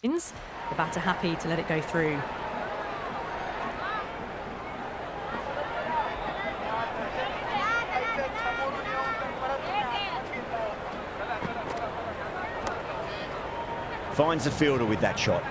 The batter happy to let it go through. Finds the fielder with that shot.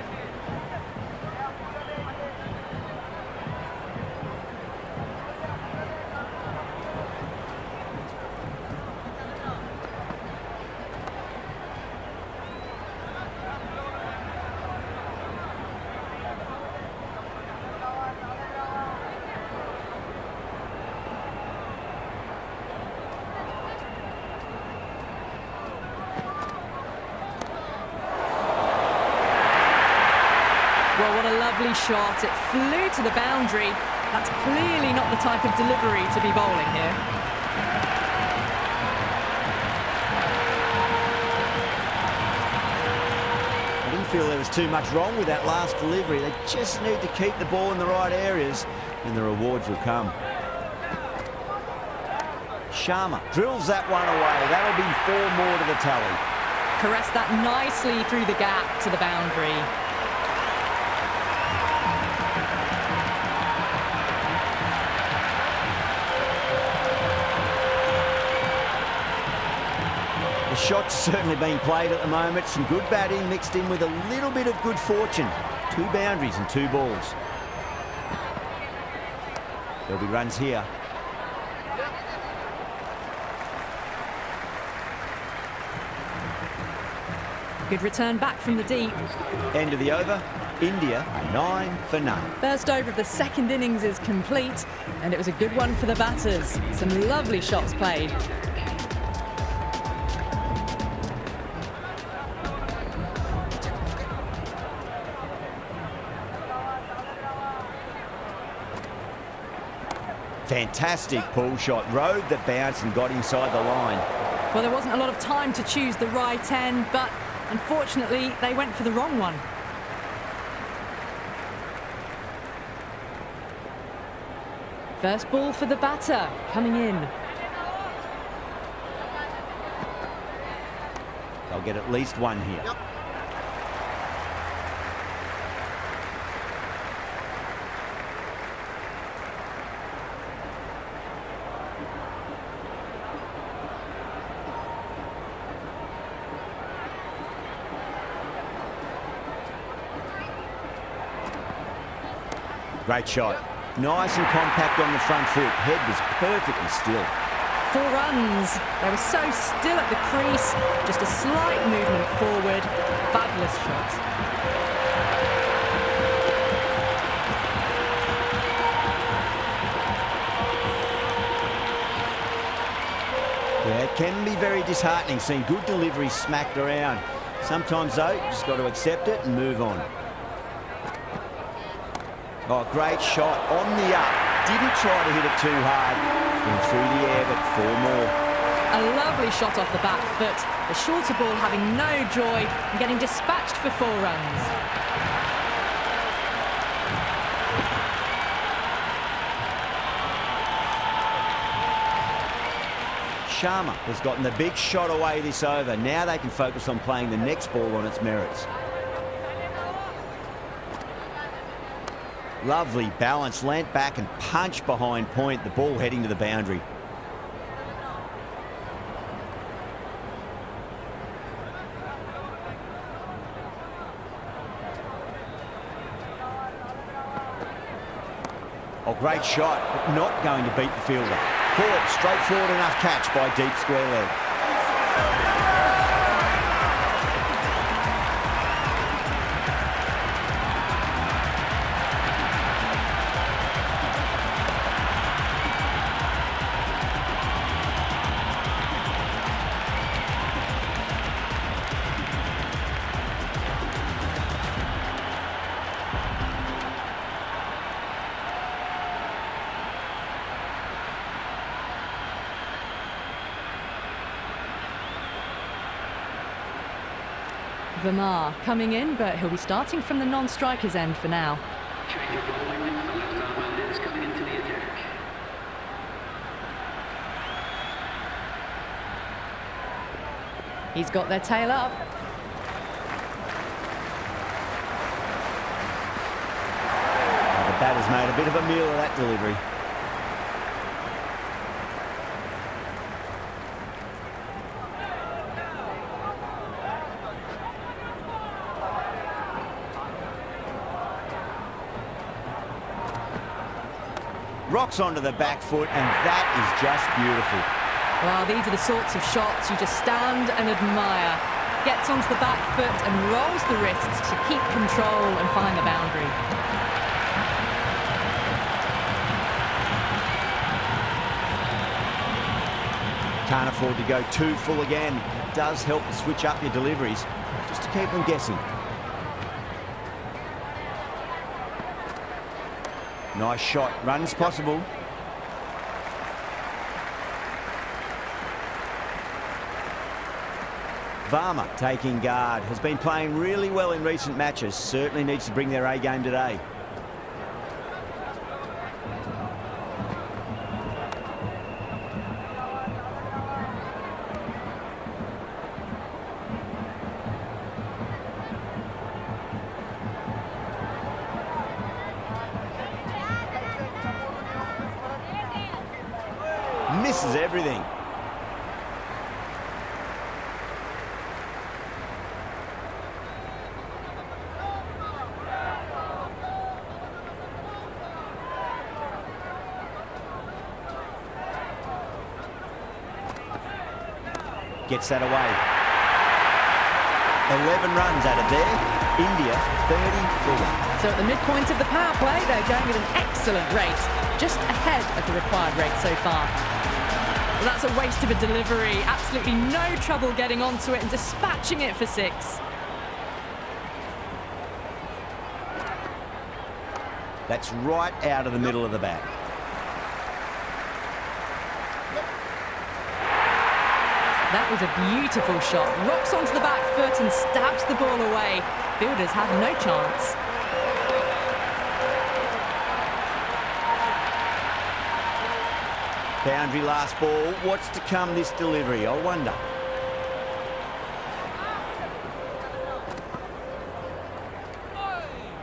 Well, what a lovely shot. It flew to the boundary. That's clearly not the type of delivery to be bowling here. I didn't feel there was too much wrong with that last delivery. They just need to keep the ball in the right areas and the rewards will come. Sharma drills that one away. That'll be 4 more to the tally. Caressed that nicely through the gap to the boundary. The shot's certainly being played at the moment. Some good batting mixed in with a little bit of good fortune. 2 boundaries and 2 balls. There'll be runs here. Good return back from the deep. End of the over. India 9 for none. First over of the second innings is complete, and it was a good one for the batters. Some lovely shots played. Fantastic pull shot. Rode the bounce and got inside the line. Well, there wasn't a lot of time to choose the right end, but unfortunately, they went for the wrong one. First ball for the batter, coming in. They'll get at least one here. Yep. Great shot. Nice and compact on the front foot. Head was perfectly still. 4 runs. They were so still at the crease. Just a slight movement forward. Fabulous shot. Yeah, it can be very disheartening seeing good deliveries smacked around. Sometimes, though, you just got to accept it and move on. Oh, great shot on the up. Didn't try to hit it too hard. Went through the air, but 4 more. A lovely shot off the back foot. The shorter ball having no joy and getting dispatched for 4 runs. Sharma has gotten the big shot away this over. Now they can focus on playing the next ball on its merits. Lovely balance, leant back and punch behind point. The ball heading to the boundary. Oh, great shot, but not going to beat the fielder. Caught, straightforward enough catch by deep square leg. Verma coming in, but he'll be starting from the non-striker's end for now. He's got their tail up. batter's made a bit of a meal of that delivery. Rocks onto the back foot, and that is just beautiful. Well, these are the sorts of shots you just stand and admire. Gets onto the back foot and rolls the wrists to keep control and find the boundary. Can't afford to go too full again. It does help to switch up your deliveries, just to keep them guessing. Nice shot, runs possible. Varma taking guard, has been playing really well in recent matches, certainly needs to bring their A game today. Misses everything. Gets that away. 11 runs out of there. India 30-1. So at the midpoint of the power play, they're going at an excellent rate, just ahead of the required rate so far. Well, that's a waste of a delivery. Absolutely no trouble getting onto it and dispatching it for 6. That's right out of the middle of the bat. That was a beautiful shot. Rocks onto the back foot and stabs the ball away. Fielders have no chance. Boundary last ball. What's to come this delivery, I wonder.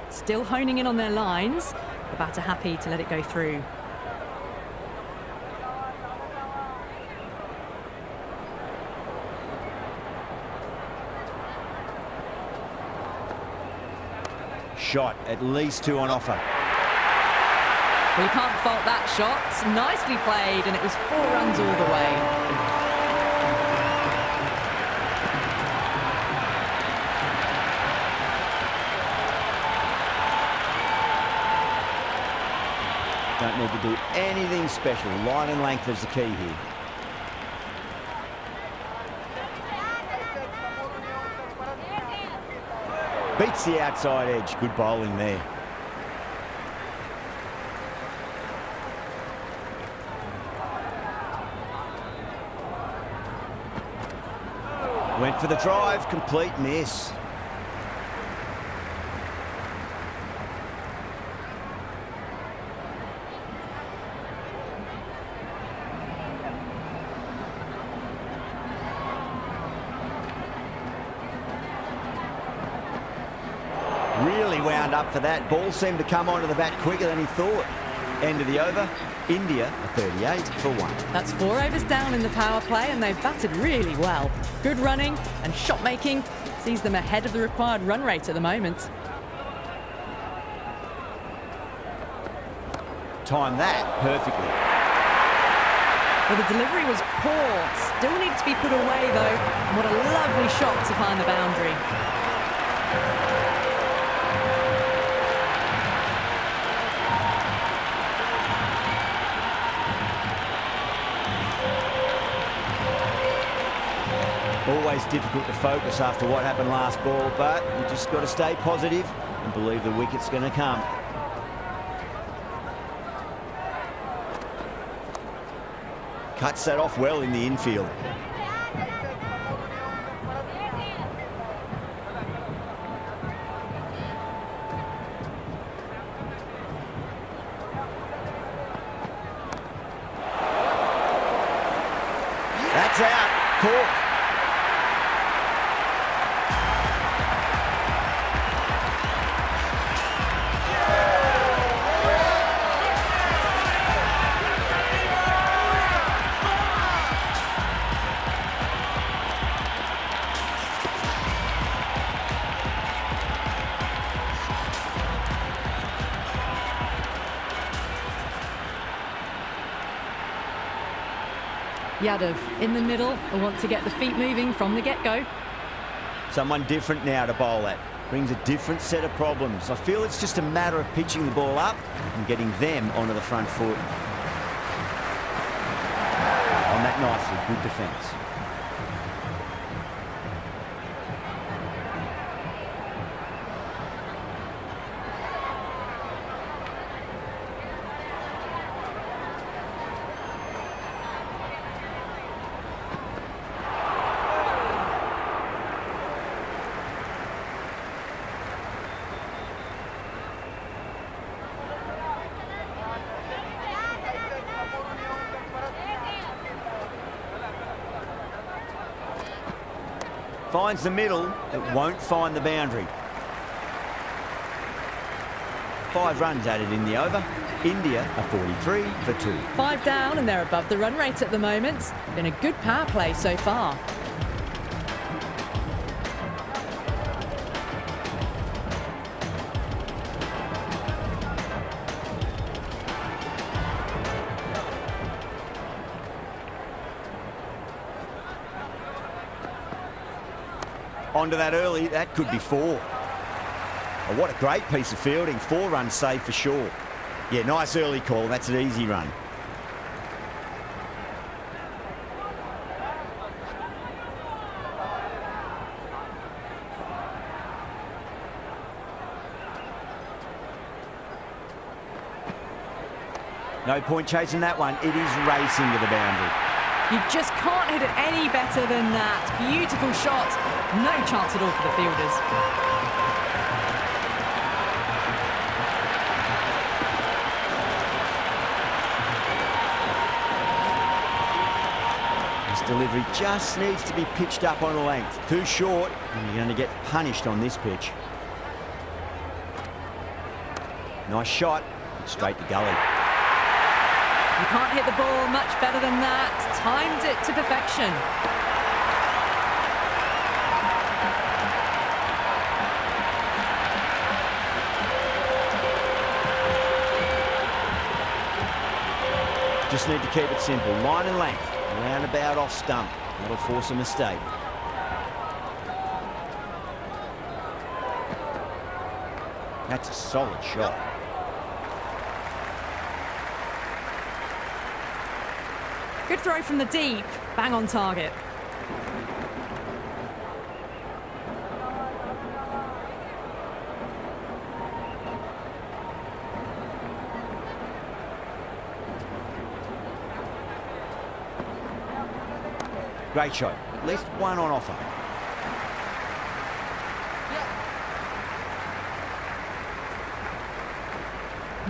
Still honing in on their lines. The batter happy to let it go through. Shot, at least 2 on offer. Well, you can't fault that shot. Nicely played, and it was 4 runs all the way. Don't need to do anything special. Line and length is the key here. Beats the outside edge. Good bowling there. Went for the drive. Complete miss. Really wound up for that. Ball seemed to come onto the bat quicker than he thought. End of the over. India 38-1. That's 4 overs down in the power play, and they've batted really well. Good running and shot making sees them ahead of the required run rate at the moment. Timed that perfectly. Well, the delivery was poor. Still needs to be put away, though. And what a lovely shot to find the boundary. Always difficult to focus after what happened last ball, but you just got to stay positive and believe the wicket's going to come. Cuts that off well in the infield. That's out. Caught. Yadav in the middle. Will want to get the feet moving from the get-go. Someone different now to bowl at. Brings a different set of problems. I feel it's just a matter of pitching the ball up and getting them onto the front foot. On that nicely, good defence. Finds the middle, but won't find the boundary. 5 runs added in the over. India are 43 for 2. 5 down and they're above the run rate at the moment. Been a good power play so far. Onto that early, that could be 4. Oh, what a great piece of fielding. 4 runs saved for sure. Yeah, nice early call. That's an easy run. No point chasing that one. It is racing to the boundary. You just can't hit it any better than that. Beautiful shot. No chance at all for the fielders. This delivery just needs to be pitched up on a length. Too short, and you're going to get punished on this pitch. Nice shot. Straight to gully. You can't hit the ball much better than that. Timed it to perfection. Just need to keep it simple. Line and length. Roundabout off stump. That'll force a mistake. That's a solid shot. Good throw from the deep. Bang on target. Great shot. At least one on offer.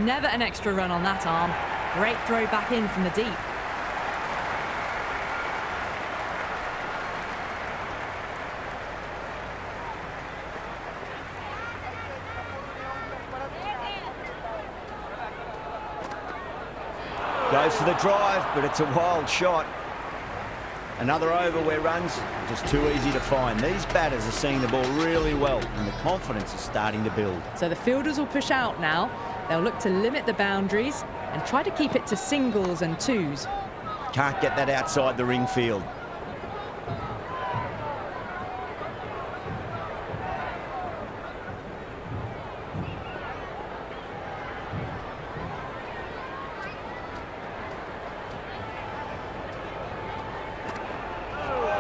Never an extra run on that arm. Great throw back in from the deep. Goes for the drive, but it's a wild shot. Another over where runs are just too easy to find. These batters are seeing the ball really well, and the confidence is starting to build. So the fielders will push out now. They'll look to limit the boundaries and try to keep it to singles and twos. Can't get that outside the ring field.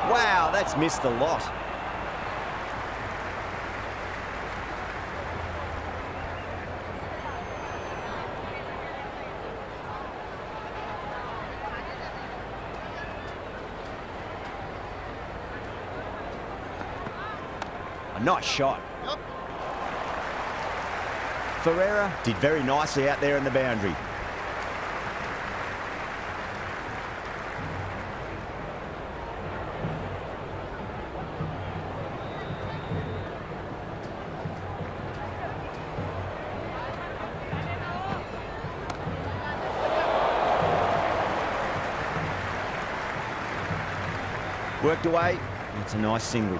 Wow, that's missed a lot. A nice shot. Yep. Ferreira did very nicely out there in the boundary. Worked away. It's a nice single.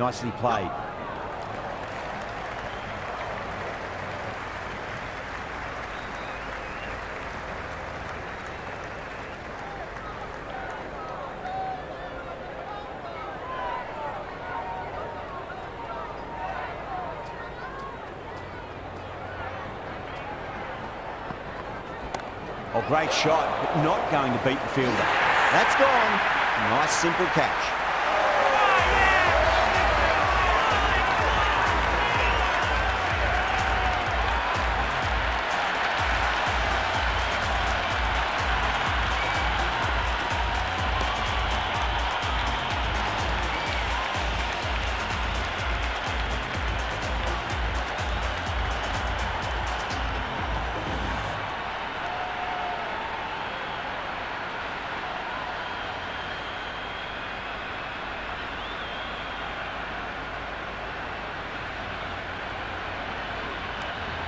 Nicely played. Oh, great shot, but not going to beat the fielder. That's gone. Nice, simple catch.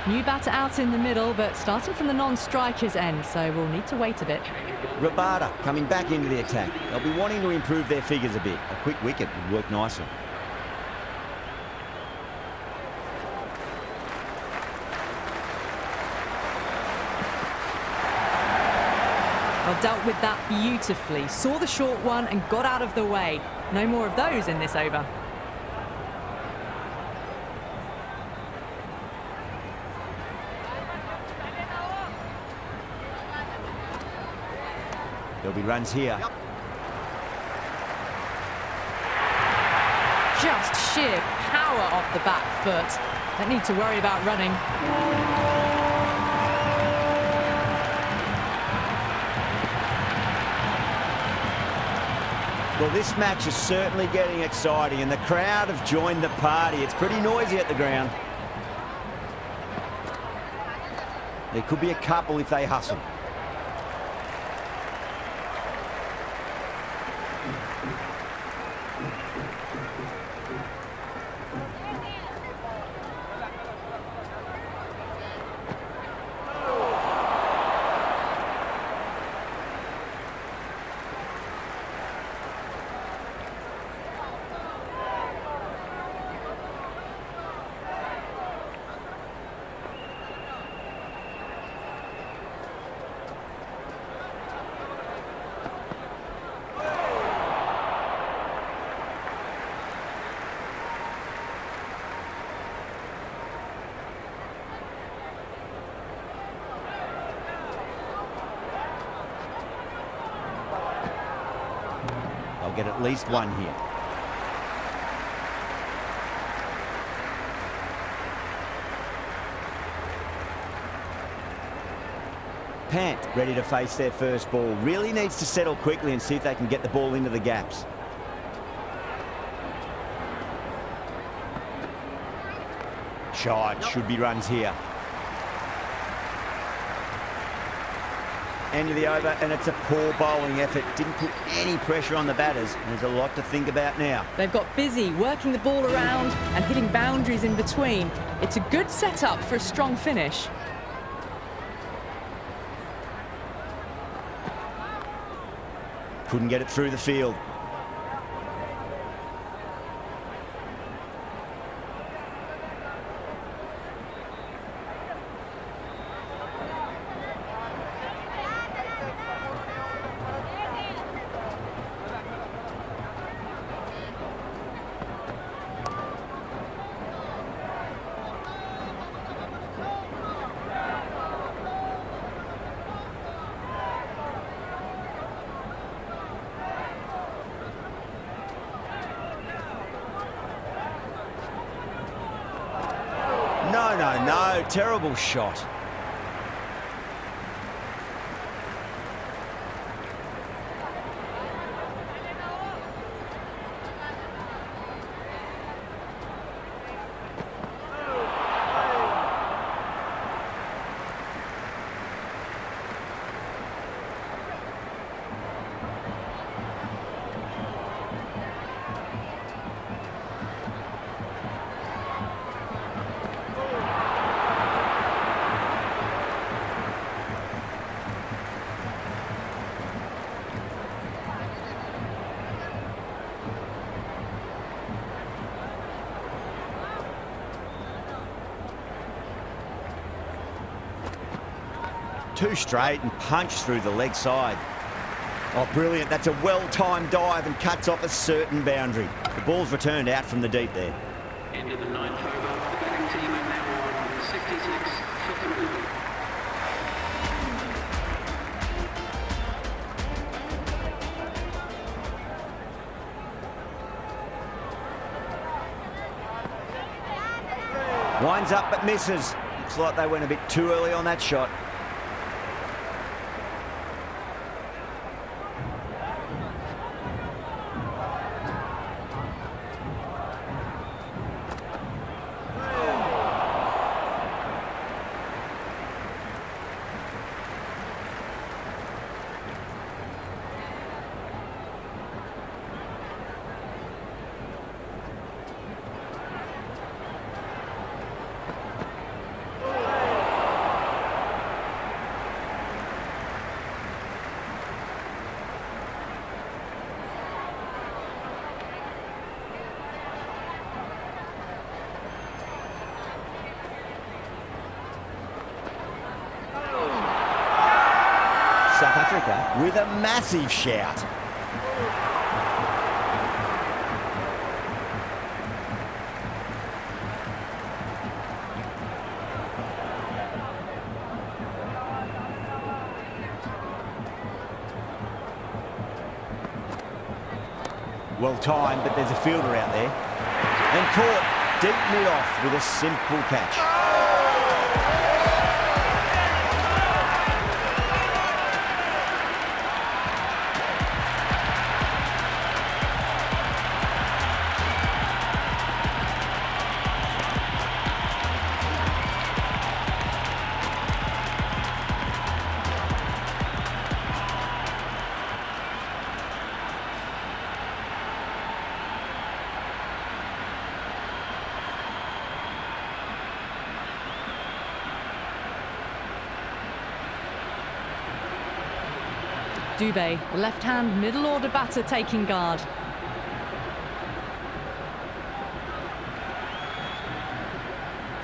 New batter out in the middle, but starting from the non-striker's end, so we'll need to wait a bit. Rabada coming back into the attack. They'll be wanting to improve their figures a bit. A quick wicket would work nicely. Well, dealt with that beautifully. Saw the short one and got out of the way. No more of those in this over. There'll be runs here. Just sheer power off the back foot. Don't need to worry about running. Well, this match is certainly getting exciting, and the crowd have joined the party. It's pretty noisy at the ground. There could be a couple if they hustle. They'll get at least one here. Pant ready to face their first ball. Really needs to settle quickly and see if they can get the ball into the gaps. Shot, should be runs here. End of the over, and it's a poor bowling effort. Didn't put any pressure on the batters. There's a lot to think about now. They've got busy working the ball around and hitting boundaries in between. It's a good setup for a strong finish. Couldn't get it through the field. No, terrible shot. Too straight and punched through the leg side. Oh, brilliant. That's a well-timed dive and cuts off a certain boundary. The ball's returned out from the deep there. End of the ninth over. The batting team are now on 66 for 3. Winds up but misses. Looks like they went a bit too early on that shot. South Africa with a massive shout. Well timed, but there's a fielder out there. And caught deep mid-off with a simple catch. Dubé, the left-hand middle-order batter, taking guard.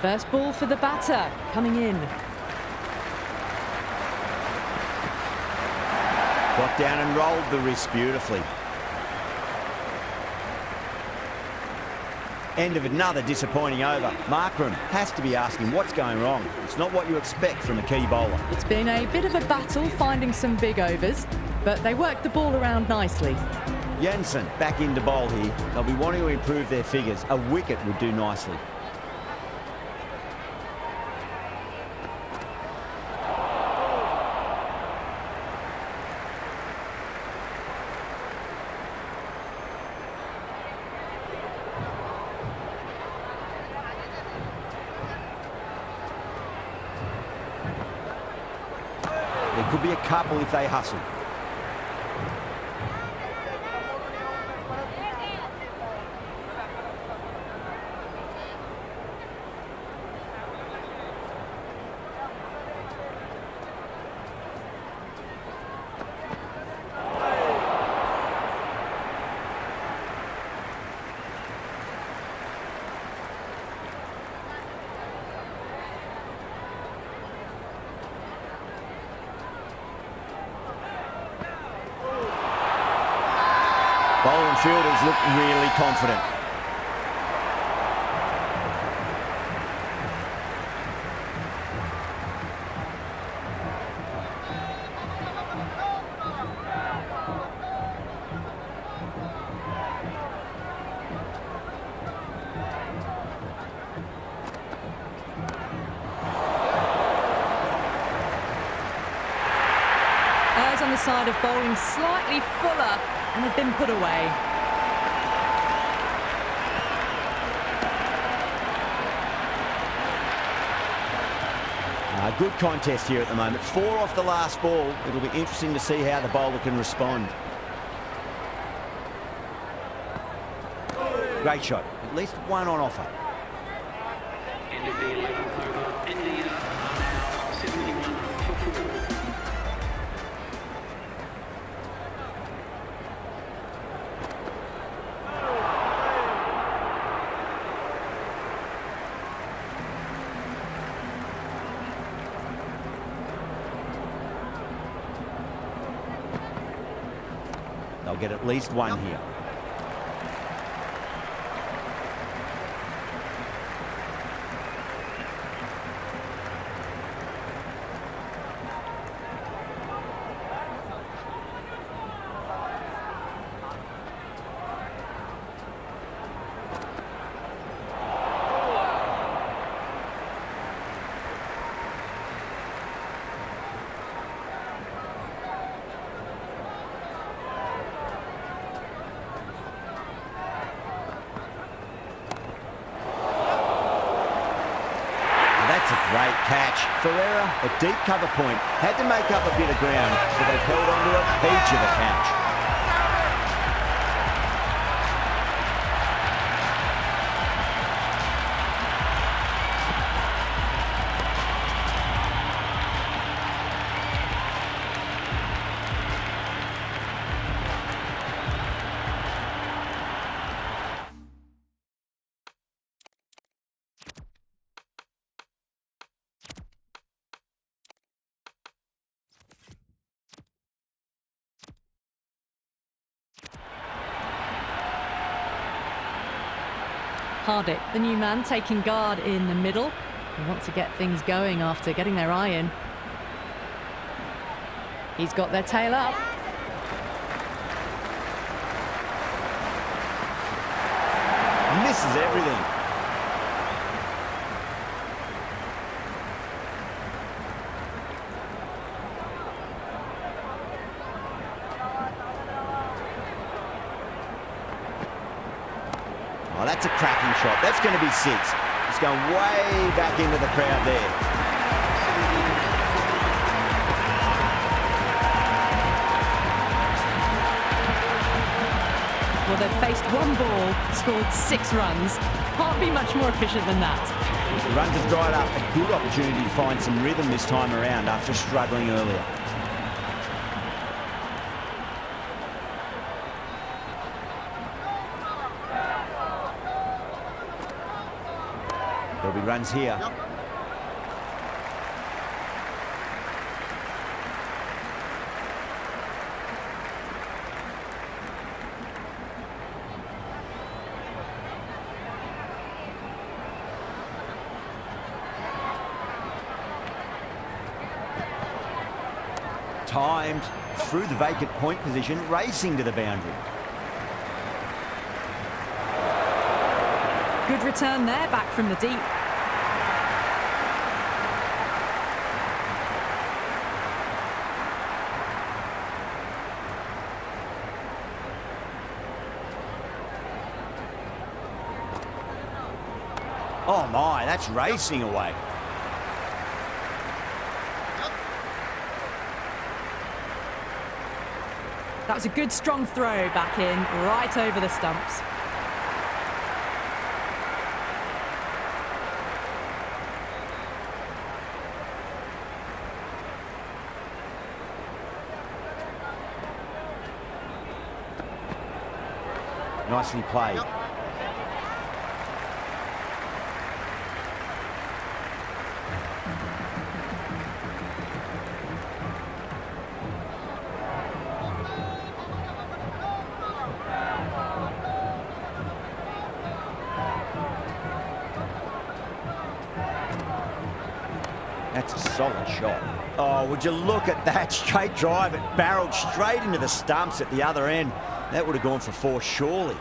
First ball for the batter, coming in. Got down and rolled the wrist beautifully. End of another disappointing over. Markram has to be asking what's going wrong. It's not what you expect from a key bowler. It's been a bit of a battle finding some big overs, but they worked the ball around nicely. Jensen back into bowl here. They'll be wanting to improve their figures. A wicket would do nicely. There could be a couple if they hustle. Bowling fielders look really confident. Eyes on the side of bowling slightly fuller, and they've been put away. A good contest here at the moment. 4 off the last ball. It'll be interesting to see how the bowler can respond. Great shot. At least one on offer. End of the 11th over. India are now 71 for 4. get at least one here. Great catch. Ferreira, a deep cover point, had to make up a bit of ground, but they've held on to a peach of a catch. Hardik, the new man, taking guard in the middle. They want to get things going after getting their eye in. He's got their tail up. Misses everything. Oh, that's a cracking shot. That's going to be 6. It's going way back into the crowd there. Well, they've faced one ball, scored 6 runs. Can't be much more efficient than that. The runs have dried up. A good opportunity to find some rhythm this time around after struggling earlier. There'll be runs here. Yep. Timed through the vacant point position, racing to the boundary. Good return there, back from the deep. Oh my, that's racing away. That was a good strong throw back in, right over the stumps. Nicely played. Yep. That's a solid shot. Oh, would you look at that straight drive? It barreled straight into the stumps at the other end. That would have gone for 4, surely.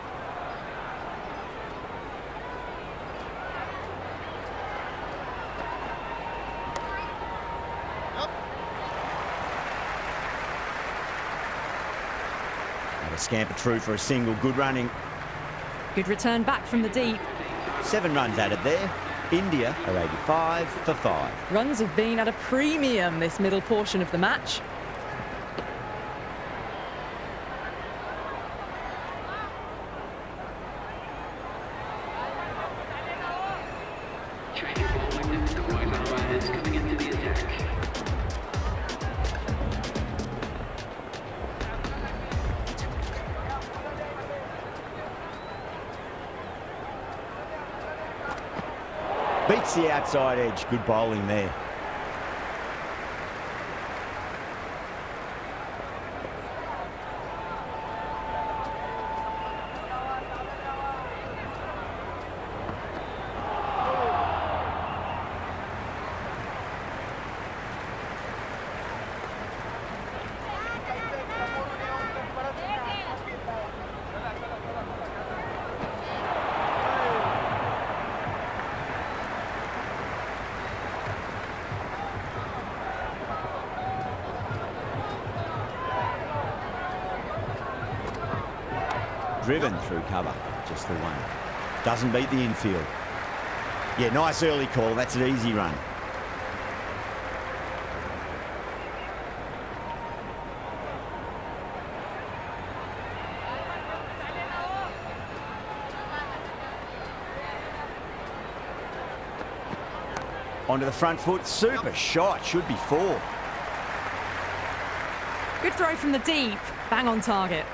And a scamper through for a single. Good running. Good return back from the deep. 7 runs added there. India are 85 for 5. Runs have been at a premium this middle portion of the match. Beats the outside edge. Good bowling there. driven through cover. Just the one. Doesn't beat the infield. Yeah, nice early call. That's an easy run. Onto the front foot. Super shot. Should be 4. Good throw from the deep. Bang on target.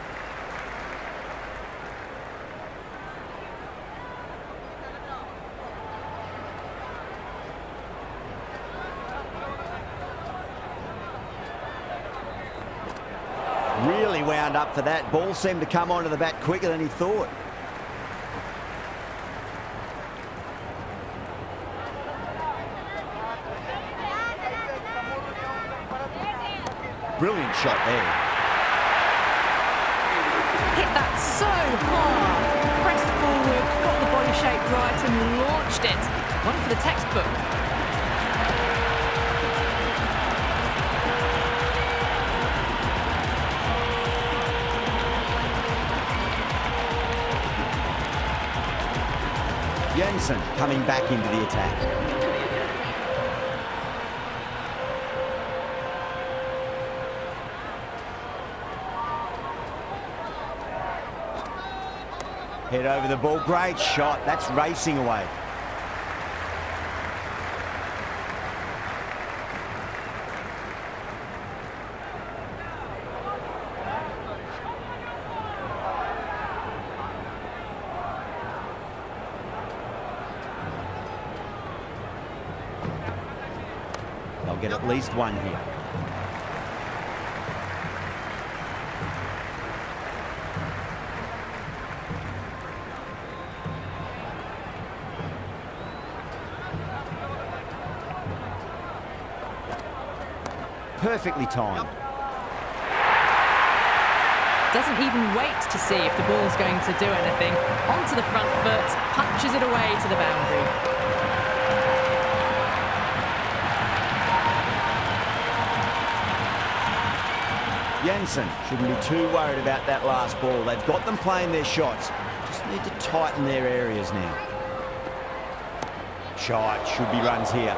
Really wound up for that. Ball seemed to come onto the bat quicker than he thought. Brilliant shot there. Hit that so hard. Pressed forward, got the body shape right and launched it. One for the textbook. Jensen coming back into the attack. Head over the ball. Great shot. That's racing away. They'll get at least one here. Perfectly timed. Doesn't even wait to see if the ball's going to do anything. Onto the front foot, punches it away to the boundary. Jensen shouldn't be too worried about that last ball. They've got them playing their shots. Just need to tighten their areas now. Shot. Should be runs here.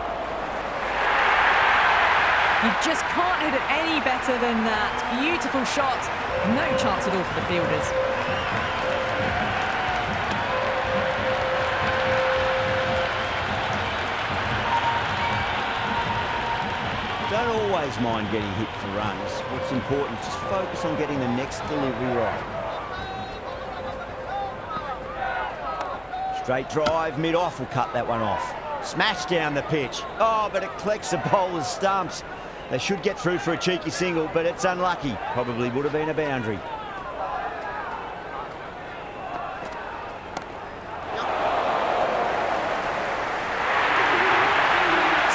You just can't hit it any better than that. Beautiful shot. No chance at all for the fielders. Don't always mind getting hit for runs. What's important is just focus on getting the next delivery right. Straight drive, mid-off will cut that one off. Smash down the pitch. Oh, but it collects the bowler's stumps. They should get through for a cheeky single, but it's unlucky. Probably would have been a boundary.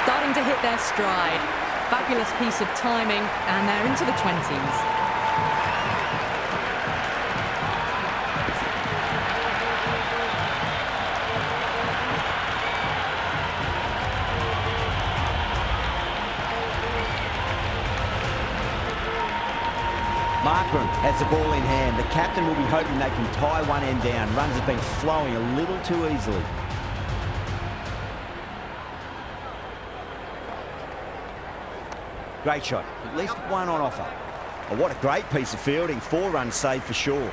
Starting to hit their stride. Fabulous piece of timing, and they're into the 20s. Markram has the ball in hand. The captain will be hoping they can tie one end down. Runs have been flowing a little too easily. Great shot. At least one on offer. Oh, what a great piece of fielding. 4 runs saved for sure.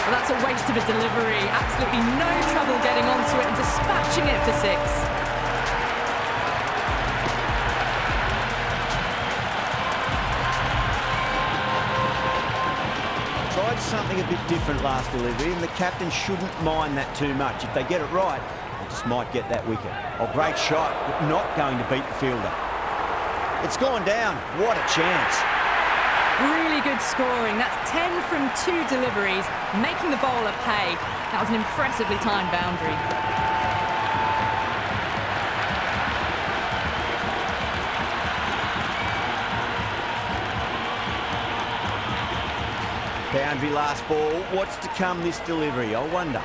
Well, that's a waste of a delivery. Absolutely no trouble getting onto it and dispatching it for 6. Tried something a bit different last delivery, and the captain shouldn't mind that too much. If they get it right, they just might get that wicket. Oh, great shot, but not going to beat the fielder. It's gone down. What a chance. Really good scoring. That's 10 from 2 deliveries, making the bowler pay. That was an impressively timed boundary. Boundary last ball. What's to come this delivery? I wonder.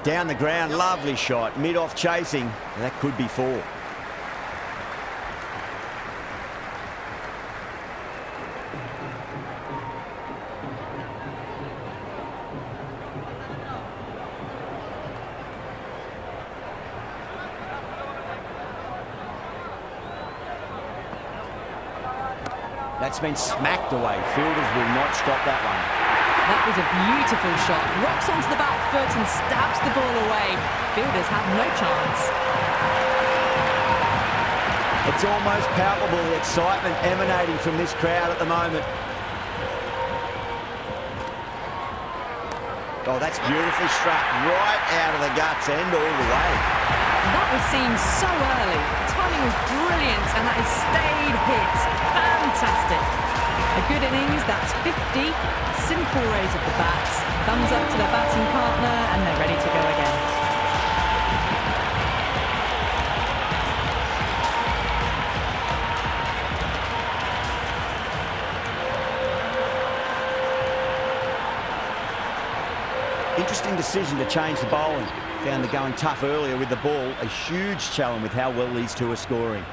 Down the ground, lovely shot. Mid-off chasing. That could be 4. That's been smacked away. Fielders will not stop that one. That was a beautiful shot. Rocks onto the back foot and stabs the ball away. Fielders have no chance. It's almost palpable, the excitement emanating from this crowd at the moment. Oh, that's beautifully struck right out of the guts end all the way. That was seen so early. The timing was brilliant and that is stayed hit. Fantastic. A good innings, that's 50. Simple raise of the bats. Thumbs up to their batting partner and they're ready to go again. Interesting decision to change the bowling. Found the going tough earlier with the ball. A huge challenge with how well these two are scoring.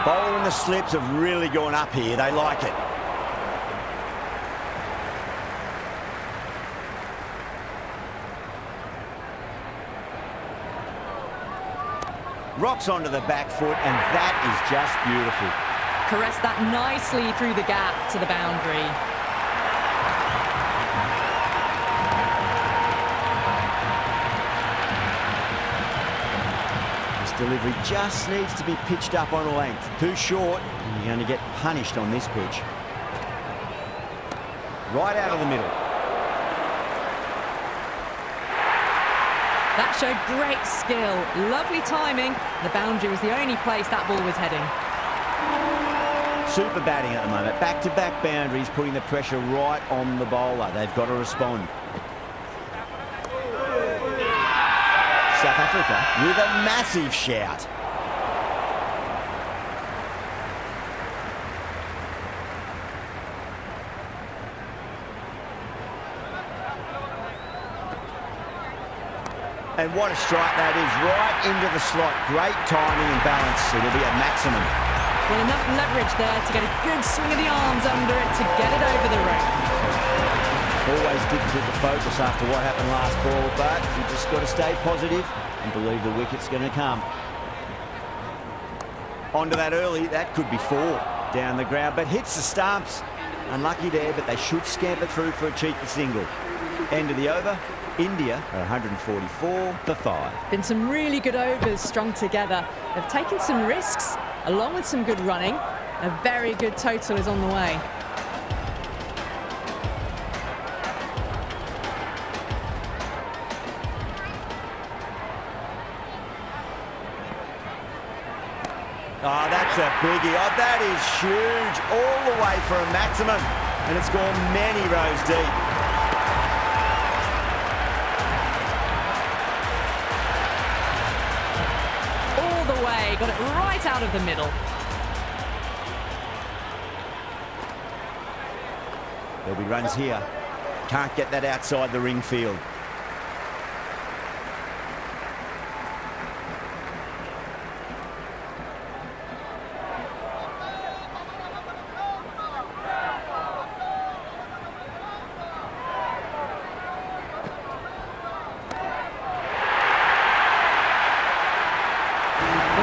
The bowler and the slips have really gone up here. They like it. Rocks onto the back foot, and that is just beautiful. Caressed that nicely through the gap to the boundary. This delivery just needs to be pitched up on a length. Too short, and you're going to get punished on this pitch. Right out of the middle. That showed great skill, lovely timing. The boundary was the only place that ball was heading. Super batting at the moment. Back-to-back boundaries, putting the pressure right on the bowler. They've got to respond. South Africa with a massive shout. And what a strike that is, right into the slot. Great timing and balance. It'll be a maximum. Well, enough leverage there to get a good swing of the arms under it to get it over the rope. Always difficult to focus after what happened last ball, but you just got to stay positive and believe the wicket's going to come. Onto that early, that could be 4 down the ground, but hits the stumps. Unlucky there, but they should scamper through for a cheeky single. End of the over. India are 144 for 5. Been some really good overs strung together. They've taken some risks, along with some good running. A very good total is on the way. Oh, that's a biggie. Oh, that is huge. All the way for a maximum. And it's gone many rows deep. Got it right out of the middle. There'll be runs here. Can't get that outside the ring field.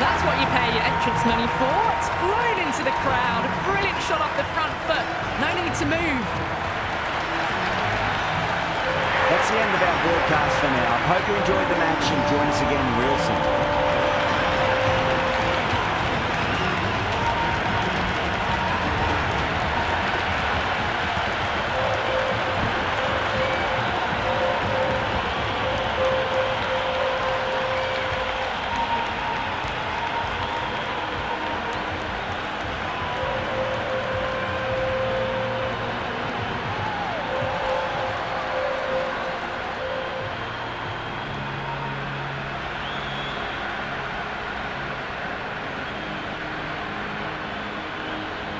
That's what you pay your entrance money for. It's flown into the crowd. A brilliant shot off the front foot. No need to move. That's the end of our broadcast for now. Hope you enjoyed the match and join us again real soon.